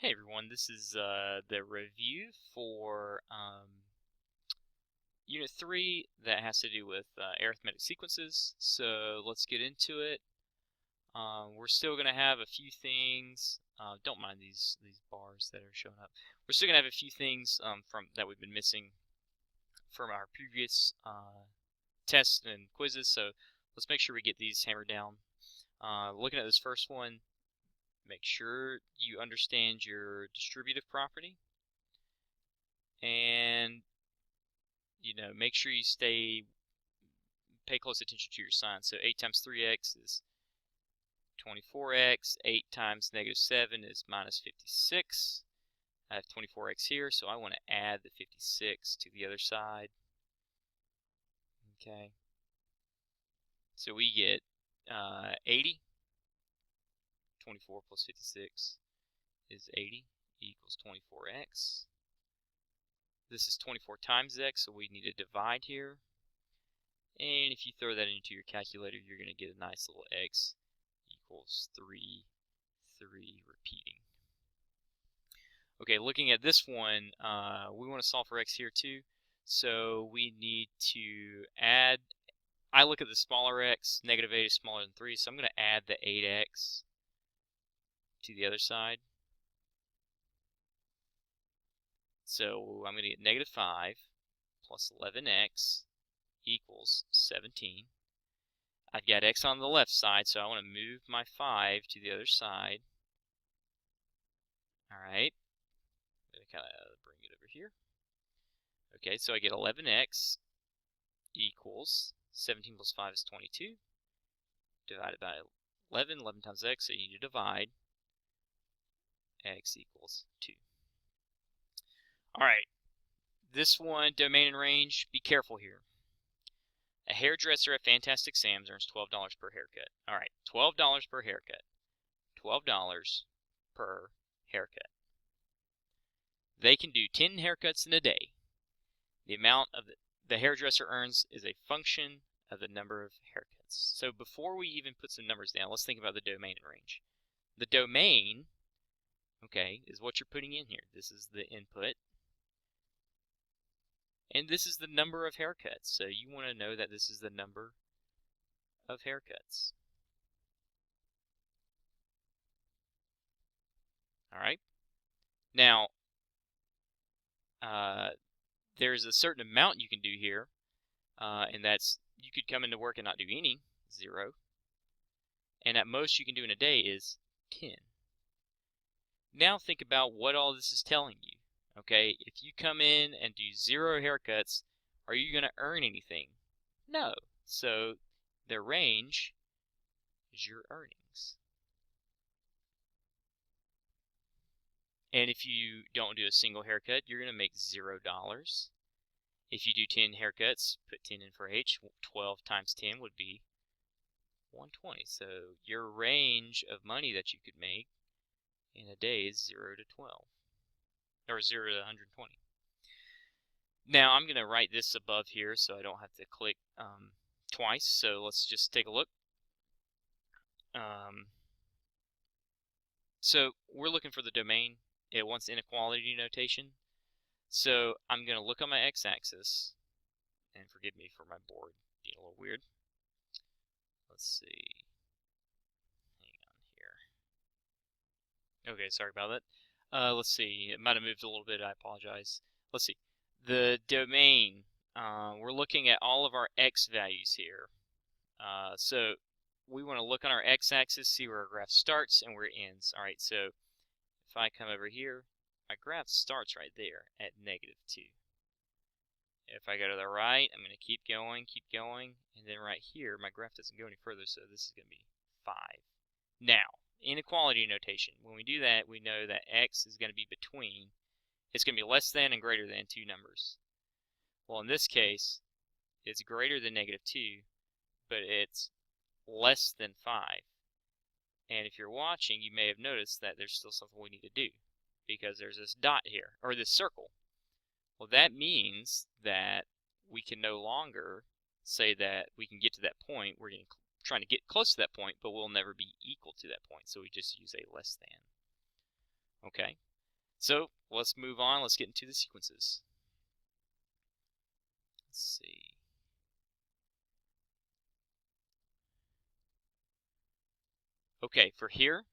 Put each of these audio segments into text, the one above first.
Hey everyone, this is the review for Unit 3 that has to do with arithmetic sequences. So let's get into it. We're still going to have a few things. Don't mind these bars that are showing up. We're still going to have a few things from that we've been missing from our previous tests and quizzes. So let's make sure we get these hammered down. Looking at this first one, make sure you understand your distributive property, and make sure you pay close attention to your sign. So 8 times 3x is 24x. 8 times negative 7 is minus 56. I have 24x here, so I want to add the 56 to the other side. Okay. So we get 80. 24 plus 56 is 80 equals 24x. This is 24 times x, so we need to divide here. And if you throw that into your calculator, you're going to get a nice little x equals 3 repeating. Okay, looking at this one, we want to solve for x here too. So we need to add, I look at the smaller x, negative 8 is smaller than 3, so I'm going to add the 8x to the other side. So I'm going to get negative 5 plus 11x equals 17. I've got x on the left side, so I want to move my 5 to the other side. Alright, I'm going to kind of bring it over here. Okay, so I get 11x equals 17 plus 5 is 22, divided by 11. 11 times x, so you need to divide. X equals 2. Alright, this one, domain and range, be careful here. A hairdresser at Fantastic Sam's earns $12 per haircut. Alright, $12 per haircut. $12 per haircut. They can do 10 haircuts in a day. The amount of the hairdresser earns is a function of the number of haircuts. So before we even put some numbers down, let's think about the domain and range. The domain, okay, is what you're putting in here. This is the input. And this is the number of haircuts. So you want to know that this is the number of haircuts. Alright. Now, there's a certain amount you can do here. And that's, you could come into work and not do any, 0. And at most you can do in a day is 10. Now think about what all this is telling you. Okay, if you come in and do 0 haircuts, are you going to earn anything? No. So the range is your earnings. And if you don't do a single haircut, you're going to make $0. If you do 10 haircuts, put 10 in for H, 12 times 10 would be 120. So your range of money that you could make in a day is 0 to 12. Or 0 to 120. Now I'm going to write this above here so I don't have to click twice. So let's just take a look. So we're looking for the domain. It wants inequality notation. So I'm going to look on my x-axis, and forgive me for my board being a little weird. Let's see. Hang on here. Okay, sorry about that. Let's see. It might have moved a little bit. I apologize. Let's see. The domain. We're looking at all of our x values here. So we want to look on our x-axis, see where our graph starts and where it ends. All right. So if I come over here, my graph starts right there at -2. If I go to the right, I'm going to keep going, and then right here, my graph doesn't go any further, so this is going to be 5. Now, inequality notation. When we do that, we know that x is going to be between, it's going to be less than and greater than 2 numbers. Well, in this case, it's greater than -2, but it's less than 5. And if you're watching, you may have noticed that there's still something we need to do, because there's this dot here, or this circle. Well, that means that we can no longer say that we can get to that point. We're trying to get close to that point, but we'll never be equal to that point. So we just use a less than. Okay. So let's move on. Let's get into the sequences. Let's see. Okay, for here,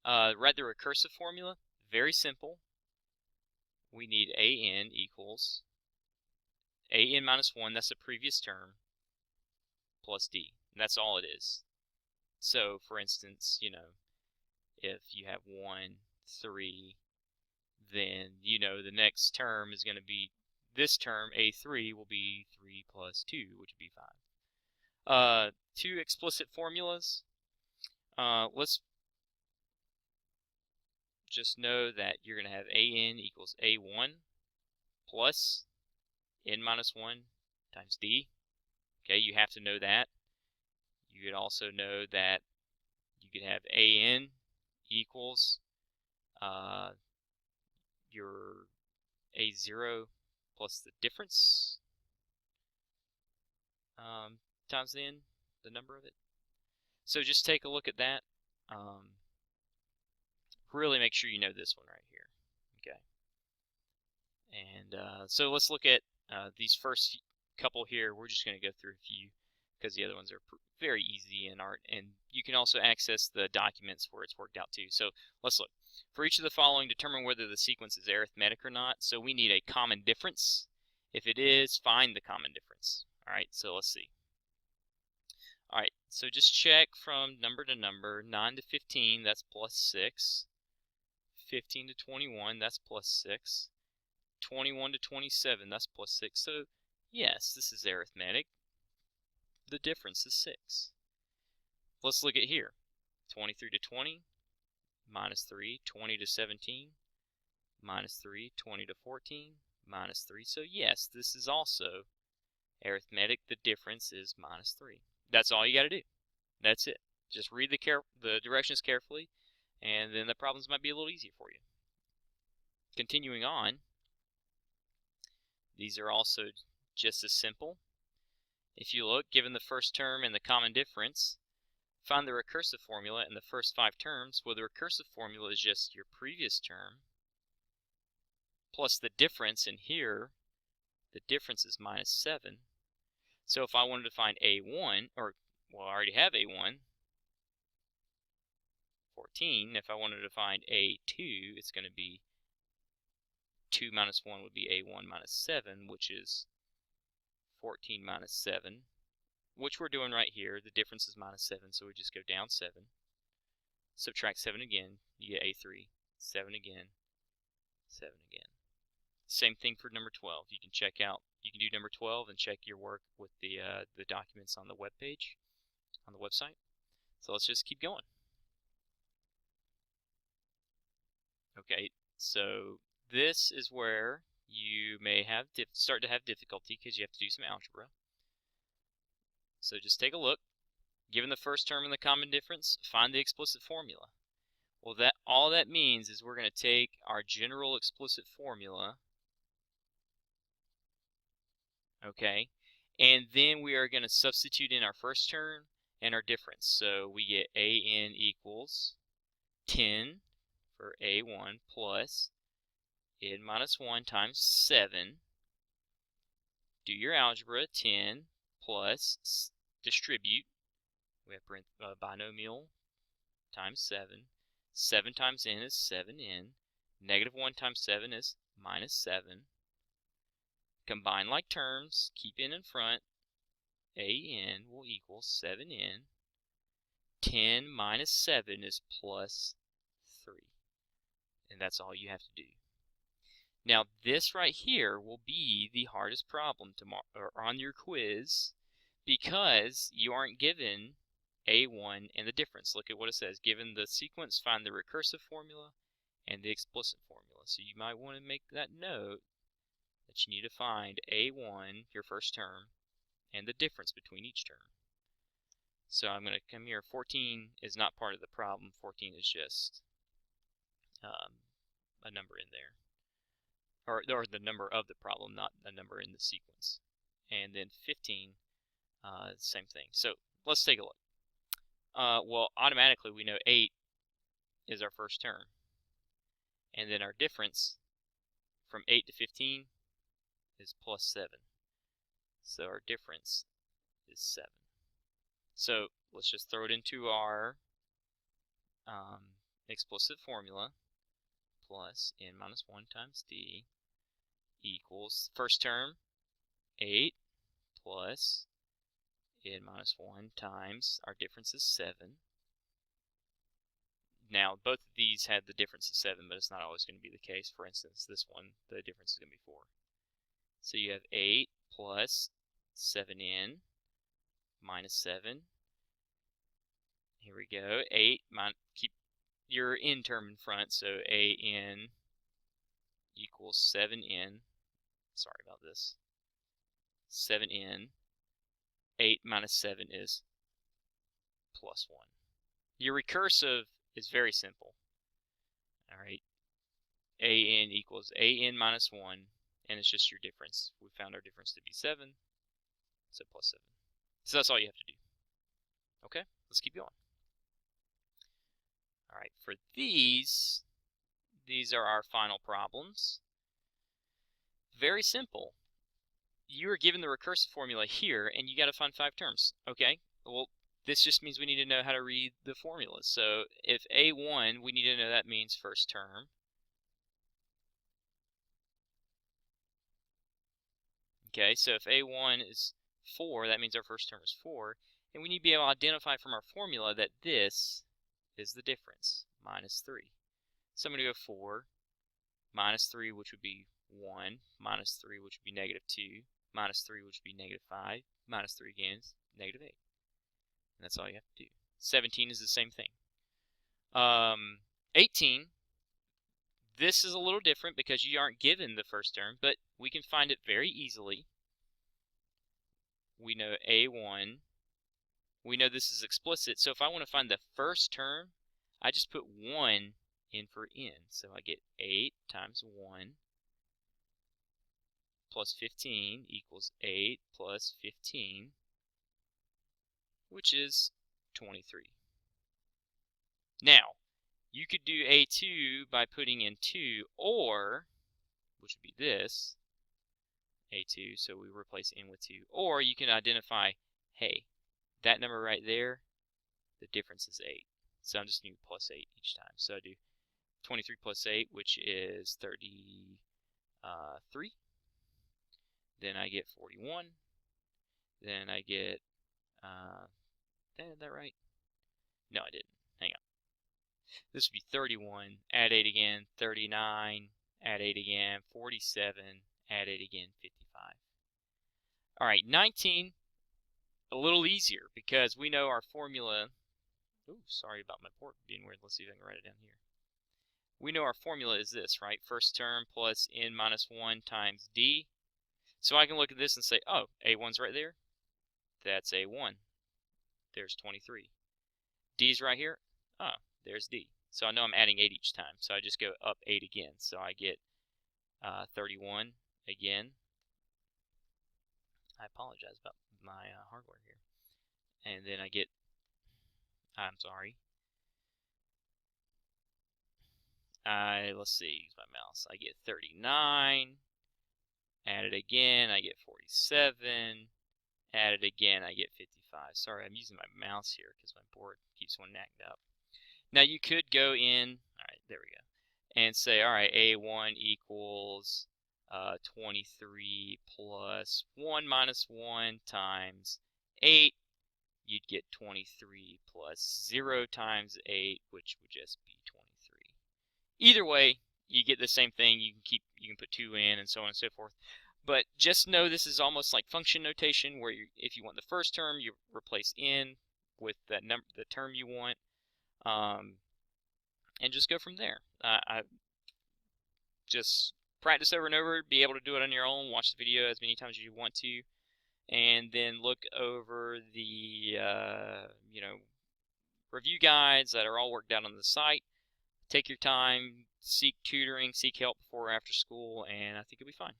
write the recursive formula. Very simple. We need an equals an minus 1, that's the previous term, plus d. And that's all it is. So, for instance, if you have 1, 3, then, the next term is going to be, this term, a3, will be 3 plus 2, which would be 5. Two explicit formulas. Let's just know that you're going to have an equals a1 plus n minus 1 times d. Okay, you have to know that. You could also know that you could have an equals your a0 plus the difference times n, the number of it. So just take a look at that. Really make sure you know this one right here. Okay. And so let's look at these first couple here. We're just going to go through a few because the other ones are very easy in art, and you can also access the documents where it's worked out too. So let's look. For each of the following, determine whether the sequence is arithmetic or not. So we need a common difference. If it is, find the common difference. Alright, so let's see. Alright, so just check from number to number. 9 to 15, that's plus 6. 15 to 21, that's plus 6. 21 to 27, that's plus 6. So, yes, this is arithmetic. The difference is 6. Let's look at here. 23 to 20, minus 3. 20 to 17, minus 3. 20 to 14, minus 3. So, yes, this is also arithmetic. The difference is minus 3. That's all you got to do. That's it. Just read the directions carefully, and then the problems might be a little easier for you. Continuing on, these are also just as simple. If you look, given the first term and the common difference, find the recursive formula in the first 5 terms. Well, the recursive formula is just your previous term plus the difference in here. The difference is minus 7. So if I wanted to find a1, or, well, I already have a1, 14. If I wanted to find a2, it's going to be 2 minus 1 would be a1 minus 7, which is 14 minus 7, which we're doing right here. The difference is minus 7, so we just go down 7. Subtract 7 again, you get a3. 7 again, 7 again. Same thing for number 12. You can do number 12 and check your work with the documents on the web page, on the website. So let's just keep going. Okay, so this is where you may have start to have difficulty because you have to do some algebra. So just take a look. Given the first term and the common difference, find the explicit formula. Well, all that means is we're going to take our general explicit formula, okay, and then we are going to substitute in our first term and our difference. So we get an equals 10 for a1 plus n minus 1 times 7. Do your algebra. 10 plus distribute. We have binomial times 7. 7 times n is 7n. Negative 1 times 7 is minus 7. Combine like terms. Keep n in front. an will equal 7n. 10 minus 7 is plus 3. And that's all you have to do. Now this right here will be the hardest problem on your quiz because you aren't given a1 and the difference. Look at what it says. Given the sequence, find the recursive formula and the explicit formula. So you might want to make that note that you need to find a1, your first term, and the difference between each term. So I'm going to come here. 14 is not part of the problem. 14 is just a number in there. Or the number of the problem, not a number in the sequence. And then 15, same thing. So let's take a look. Well, automatically we know 8 is our first term. and then our difference from 8 to 15 is plus 7. So our difference is 7. So let's just throw it into our explicit formula. Plus n minus 1 times d equals, first term, 8 plus n minus 1 times, our difference is 7. Now, both of these had the difference of 7, but it's not always going to be the case. For instance, this one, the difference is going to be 4. So you have 8 plus 7n minus 7. Here we go. 8 keep your n term in front, so an equals 7n. Sorry about this. 7n. 8 minus 7 is plus 1. Your recursive is very simple. Alright. An equals an minus 1, and it's just your difference. We found our difference to be 7, so plus 7. So that's all you have to do. Okay, let's keep going. Alright, for these are our final problems. Very simple. You are given the recursive formula here, and you got to find 5 terms. Okay, well, this just means we need to know how to read the formulas. So if A1, we need to know that means first term. Okay, so if A1 is 4, that means our first term is 4. And we need to be able to identify from our formula that this is the difference, minus 3. So I'm going to go 4, minus 3, which would be 1, minus 3, which would be negative 2, minus 3, which would be negative 5, minus 3 again is negative 8. And that's all you have to do. 17 is the same thing. 18, this is a little different because you aren't given the first term, but we can find it very easily. We know A1. We know this is explicit, so if I want to find the first term, I just put 1 in for n. So I get 8 times 1 plus 15 equals 8 plus 15, which is 23. Now, you could do A2 by putting in 2, or, which would be this, A2, so we replace n with 2, or you can identify, hey, that number right there, the difference is 8. So I'm just going to do plus 8 each time. So I do 23 plus 8, which is 33. Then I get 41. Then I get, did that right? No, I didn't. Hang on. This would be 31, add 8 again, 39, add 8 again, 47, add 8 again, 55. All right, 19, a little easier because we know our formula. Ooh, sorry about my port being weird. Let's see if I can write it down here. We know our formula is this, right? First term plus n minus 1 times d. So I can look at this and say, oh, A1's right there. That's A1. There's 23. D's right here. Oh, there's D. So I know I'm adding 8 each time. So I just go up 8 again. So I get 31 again. I apologize about my hardware here. And then I get, I'm sorry. Let's see, use my mouse. I get 39. Add it again, I get 47. Add it again, I get 55. Sorry, I'm using my mouse here because my board keeps one acting up. Now you could go in, alright, there we go, and say, alright, A1 equals 23 plus 1 minus 1 times 8. You'd get 23 plus 0 times 8, which would just be 23. Either way, you get the same thing. You can put 2 in and so on and so forth. But just know this is almost like function notation, where if you want the first term, you replace n with the term you want, and just go from there. I just practice over and over, be able to do it on your own, watch the video as many times as you want to, and then look over the review guides that are all worked out on the site. Take your time, seek tutoring, seek help before or after school, and I think you'll be fine.